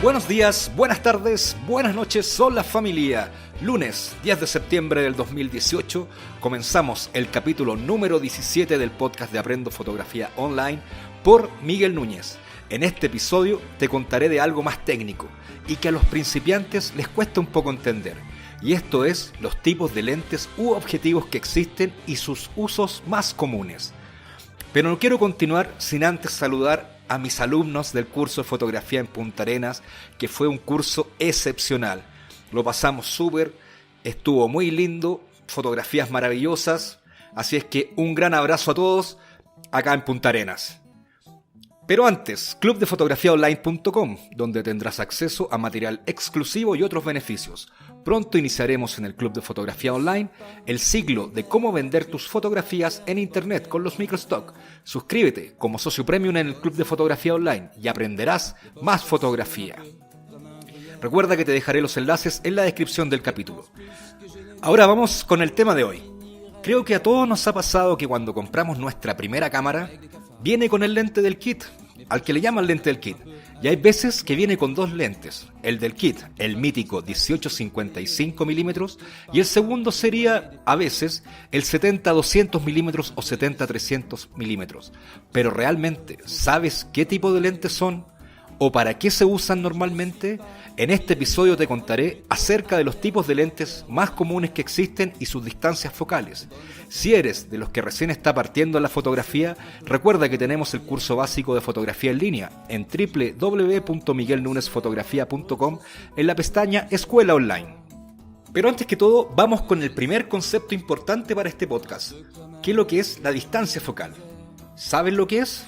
Buenos días, buenas tardes, buenas noches, hola familia. Lunes 10 de septiembre del 2018 comenzamos el capítulo número 17 del podcast de Aprendo Fotografía Online por Miguel Núñez. En este episodio te contaré de algo más técnico y que a los principiantes les cuesta un poco entender. Y esto es los tipos de lentes u objetivos que existen y sus usos más comunes. Pero no quiero continuar sin antes saludar a mis alumnos del curso de fotografía en Punta Arenas, que fue un curso excepcional. Lo pasamos súper, estuvo muy lindo, fotografías maravillosas, así es que un gran abrazo a todos acá en Punta Arenas. Pero antes, clubdefotografiaonline.com, donde tendrás acceso a material exclusivo y otros beneficios. Pronto iniciaremos en el Club de Fotografía Online el ciclo de cómo vender tus fotografías en internet con los microstock. Suscríbete como socio premium en el Club de Fotografía Online y aprenderás más fotografía. Recuerda que te dejaré los enlaces en la descripción del capítulo. Ahora vamos con el tema de hoy. Creo que a todos nos ha pasado que cuando compramos nuestra primera cámara, viene con el lente del kit, al que le llaman lente del kit. Y hay veces que viene con dos lentes, el del kit, el mítico 18-55 milímetros, y el segundo sería, a veces, el 70-200 milímetros o 70-300 milímetros. Pero realmente, ¿sabes qué tipo de lentes son? ¿O para qué se usan normalmente? En este episodio te contaré acerca de los tipos de lentes más comunes que existen y sus distancias focales. Si eres de los que recién está partiendo en la fotografía, recuerda que tenemos el curso básico de fotografía en línea en www.miguelnunezfotografia.com en la pestaña Escuela Online. Pero antes que todo, vamos con el primer concepto importante para este podcast, que es lo que es la distancia focal. ¿Sabes lo que es?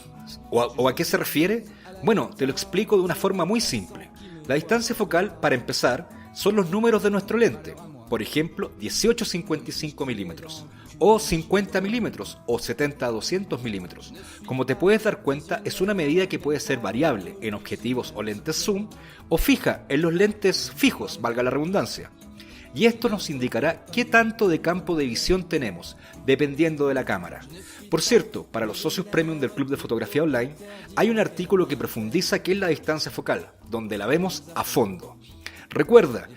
¿O a qué se refiere? Bueno, te lo explico de una forma muy simple. La distancia focal, para empezar, son los números de nuestro lente. Por ejemplo, 18-55 milímetros, o 50 milímetros, o 70-200 milímetros. Como te puedes dar cuenta, es una medida que puede ser variable en objetivos o lentes zoom, o fija en los lentes fijos, valga la redundancia. Y esto nos indicará qué tanto de campo de visión tenemos, dependiendo de la cámara. Por cierto, para los socios premium del Club de Fotografía Online, hay un artículo que profundiza qué es la distancia focal, donde la vemos a fondo. Recuerda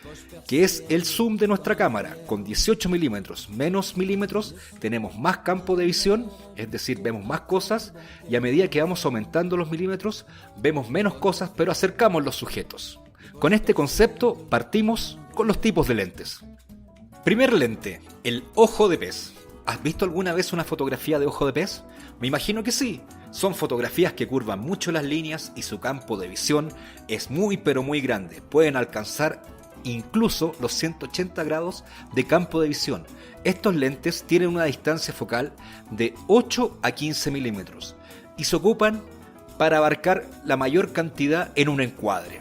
que es el zoom de nuestra cámara. Con 18 milímetros menos milímetros tenemos más campo de visión, es decir, vemos más cosas, y a medida que vamos aumentando los milímetros, vemos menos cosas, pero acercamos los sujetos. Con este concepto partimos con los tipos de lentes. Primer lente, el ojo de pez. ¿Has visto alguna vez una fotografía de ojo de pez? Me imagino que sí. Son fotografías que curvan mucho las líneas y su campo de visión es muy pero muy grande. Pueden alcanzar incluso los 180 grados de campo de visión. Estos lentes tienen una distancia focal de 8 a 15 milímetros y se ocupan para abarcar la mayor cantidad en un encuadre.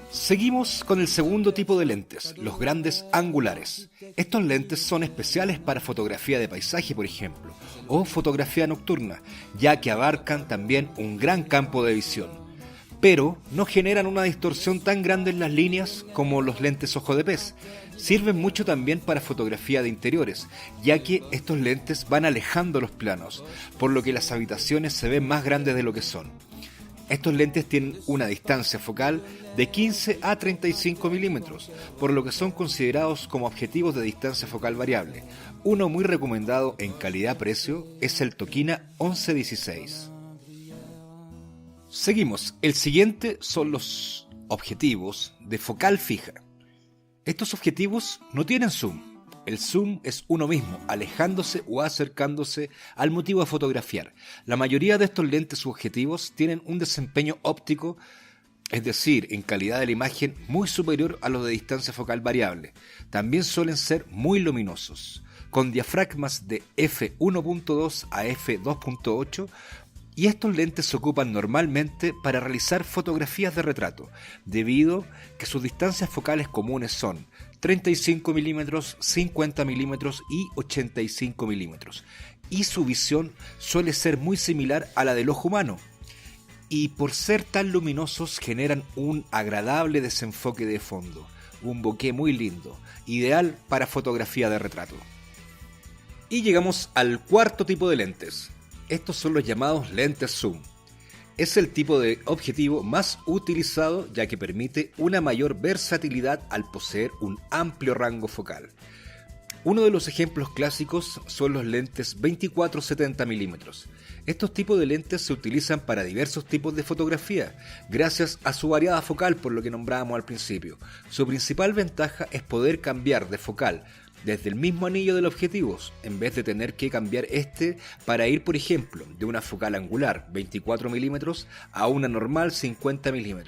Seguimos con el segundo tipo de lentes, los grandes angulares. Estos lentes son especiales para fotografía de paisaje, por ejemplo, o fotografía nocturna, ya que abarcan también un gran campo de visión, pero no generan una distorsión tan grande en las líneas como los lentes ojo de pez. Sirven mucho también para fotografía de interiores, ya que estos lentes van alejando los planos, por lo que las habitaciones se ven más grandes de lo que son. Estos lentes tienen una distancia focal de 15 a 35 milímetros, por lo que son considerados como objetivos de distancia focal variable. Uno muy recomendado en calidad-precio es el Tokina 1116. Seguimos. El siguiente son los objetivos de focal fija. Estos objetivos no tienen zoom. El zoom es uno mismo, alejándose o acercándose al motivo de fotografiar. La mayoría de estos lentes u objetivos tienen un desempeño óptico, es decir, en calidad de la imagen, muy superior a los de distancia focal variable. También suelen ser muy luminosos, con diafragmas de f1.2 a f2.8, y estos lentes se ocupan normalmente para realizar fotografías de retrato, debido a que sus distancias focales comunes son 35 milímetros, 50 milímetros y 85 milímetros, y su visión suele ser muy similar a la del ojo humano, y por ser tan luminosos generan un agradable desenfoque de fondo, un bokeh muy lindo, ideal para fotografía de retrato. Y llegamos al cuarto tipo de lentes. Estos son los llamados lentes zoom. Es el tipo de objetivo más utilizado ya que permite una mayor versatilidad al poseer un amplio rango focal. Uno de los ejemplos clásicos son los lentes 24-70 mm. Estos tipos de lentes se utilizan para diversos tipos de fotografía, gracias a su variada focal, por lo que nombrábamos al principio. Su principal ventaja es poder cambiar de focal desde el mismo anillo del objetivo, en vez de tener que cambiar este para ir, por ejemplo, de una focal angular 24 mm a una normal 50 mm.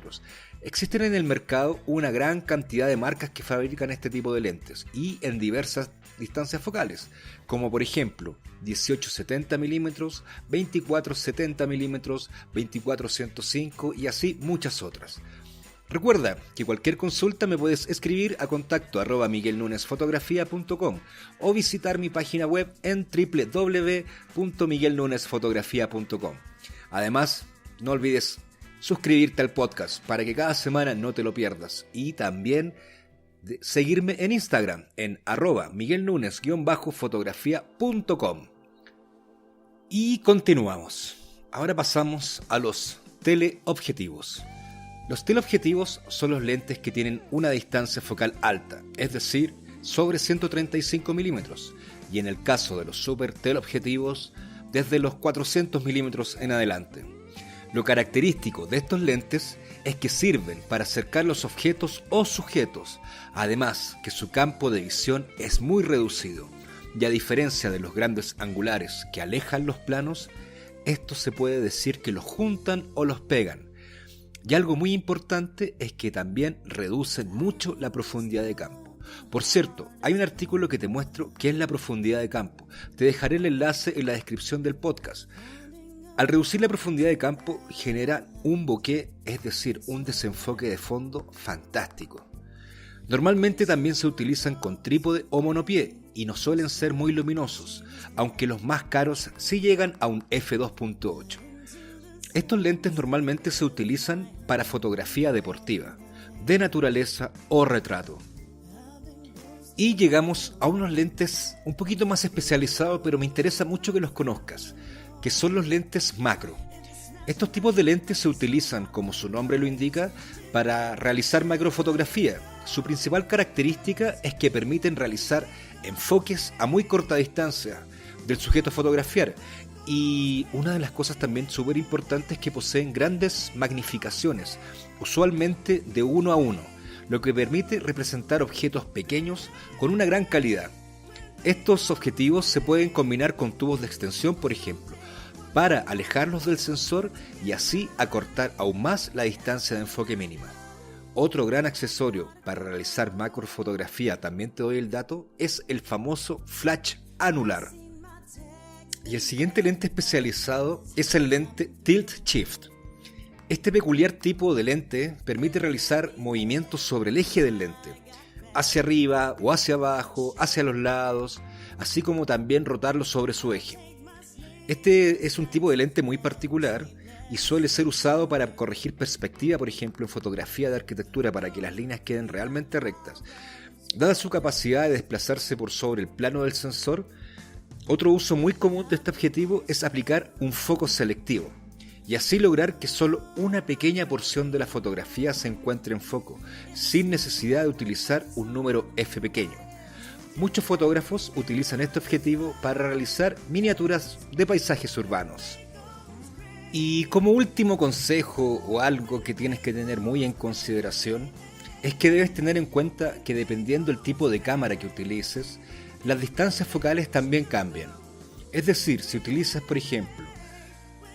Existen en el mercado una gran cantidad de marcas que fabrican este tipo de lentes y en diversas distancias focales, como por ejemplo 18-70 mm, 24-70 mm, 24-105 y así muchas otras. Recuerda que cualquier consulta me puedes escribir a contacto@miguelnunesfotografia.com o visitar mi página web en www.miguelnunesfotografia.com. Además, no olvides suscribirte al podcast para que cada semana no te lo pierdas y también seguirme en Instagram en @miguelnunes_fotografia.com. Y continuamos. Ahora pasamos a los teleobjetivos. Los teleobjetivos son los lentes que tienen una distancia focal alta, es decir, sobre 135 milímetros, y en el caso de los super teleobjetivos, desde los 400 milímetros en adelante. Lo característico de estos lentes es que sirven para acercar los objetos o sujetos, además que su campo de visión es muy reducido, y a diferencia de los grandes angulares que alejan los planos, estos se puede decir que los juntan o los pegan. Y algo muy importante es que también reducen mucho la profundidad de campo. Por cierto, hay un artículo que te muestro qué es la profundidad de campo. Te dejaré el enlace en la descripción del podcast. Al reducir la profundidad de campo genera un bokeh, es decir, un desenfoque de fondo fantástico. Normalmente también se utilizan con trípode o monopié y no suelen ser muy luminosos, aunque los más caros sí llegan a un f2.8. Estos lentes normalmente se utilizan para fotografía deportiva, de naturaleza o retrato. Y llegamos a unos lentes un poquito más especializados, pero me interesa mucho que los conozcas, que son los lentes macro. Estos tipos de lentes se utilizan, como su nombre lo indica, para realizar macrofotografía. Su principal característica es que permiten realizar enfoques a muy corta distancia del sujeto a fotografiar. Y una de las cosas también súper importantes es que poseen grandes magnificaciones, usualmente de 1 a 1, lo que permite representar objetos pequeños con una gran calidad. Estos objetivos se pueden combinar con tubos de extensión, por ejemplo, para alejarlos del sensor y así acortar aún más la distancia de enfoque mínima. Otro gran accesorio para realizar macrofotografía, también te doy el dato, es el famoso flash anular. Y el siguiente lente especializado es el lente Tilt Shift. Este peculiar tipo de lente permite realizar movimientos sobre el eje del lente, hacia arriba o hacia abajo, hacia los lados, así como también rotarlo sobre su eje. Este es un tipo de lente muy particular y suele ser usado para corregir perspectiva, por ejemplo, en fotografía de arquitectura, para que las líneas queden realmente rectas. Dada su capacidad de desplazarse por sobre el plano del sensor, otro uso muy común de este objetivo es aplicar un foco selectivo y así lograr que solo una pequeña porción de la fotografía se encuentre en foco, sin necesidad de utilizar un número f pequeño. Muchos fotógrafos utilizan este objetivo para realizar miniaturas de paisajes urbanos. Y como último consejo o algo que tienes que tener muy en consideración, es que debes tener en cuenta que dependiendo del tipo de cámara que utilices, las distancias focales también cambian. Es decir, si utilizas, por ejemplo,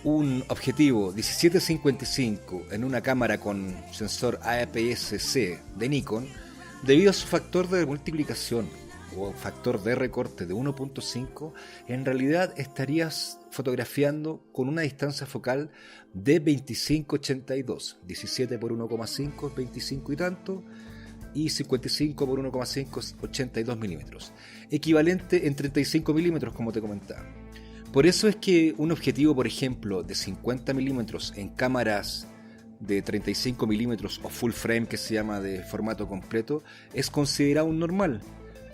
un objetivo 17-55 en una cámara con sensor APS-C de Nikon, debido a su factor de multiplicación o factor de recorte de 1.5, en realidad estarías fotografiando con una distancia focal de 25-82, 17 por 1,5 25 y tanto, y 55 por 1,5 82 milímetros, equivalente en 35 milímetros como te comentaba. Por eso es que un objetivo, por ejemplo, de 50 milímetros en cámaras de 35 milímetros o full frame, que se llama de formato completo, es considerado un normal,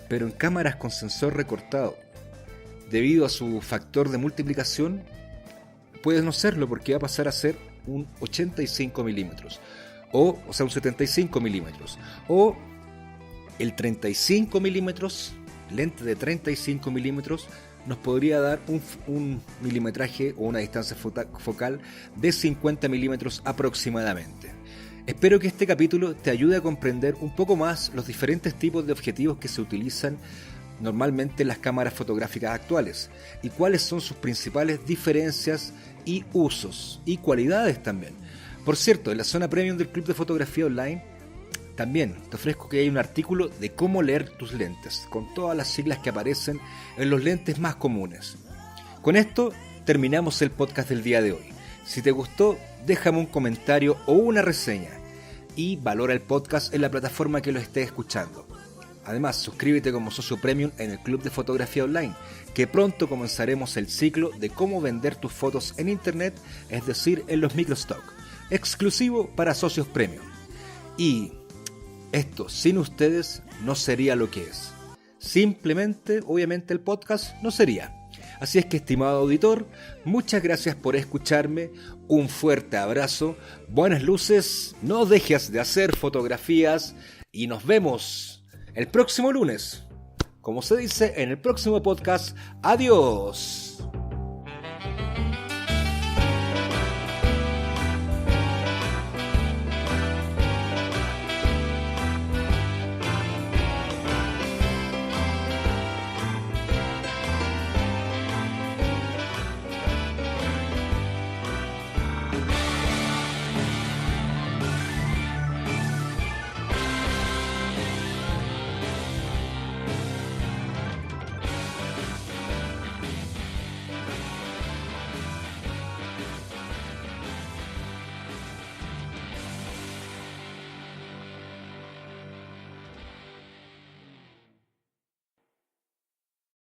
pero en cámaras con sensor recortado, debido a su factor de multiplicación, puede no serlo, porque va a pasar a ser un 85 milímetros, o sea, un 75 milímetros, o el 35 milímetros, lente de 35 milímetros, nos podría dar un milimetraje o una distancia focal de 50 milímetros aproximadamente. Espero que este capítulo te ayude a comprender un poco más los diferentes tipos de objetivos que se utilizan normalmente en las cámaras fotográficas actuales y cuáles son sus principales diferencias y usos y cualidades también. Por cierto, en la zona premium del Club de Fotografía Online también te ofrezco que hay un artículo de cómo leer tus lentes, con todas las siglas que aparecen en los lentes más comunes. Con esto terminamos el podcast del día de hoy. Si te gustó, déjame un comentario o una reseña y valora el podcast en la plataforma que lo estés escuchando. Además, suscríbete como socio premium en el Club de Fotografía Online, que pronto comenzaremos el ciclo de cómo vender tus fotos en internet, es decir, en los microstock, exclusivo para socios premium. Y esto sin ustedes no sería lo que es. Simplemente, obviamente, el podcast no sería. Así es que, estimado auditor, muchas gracias por escucharme, un fuerte abrazo, buenas luces, no dejes de hacer fotografías y nos vemos el próximo lunes. Como se dice en el próximo podcast, adiós.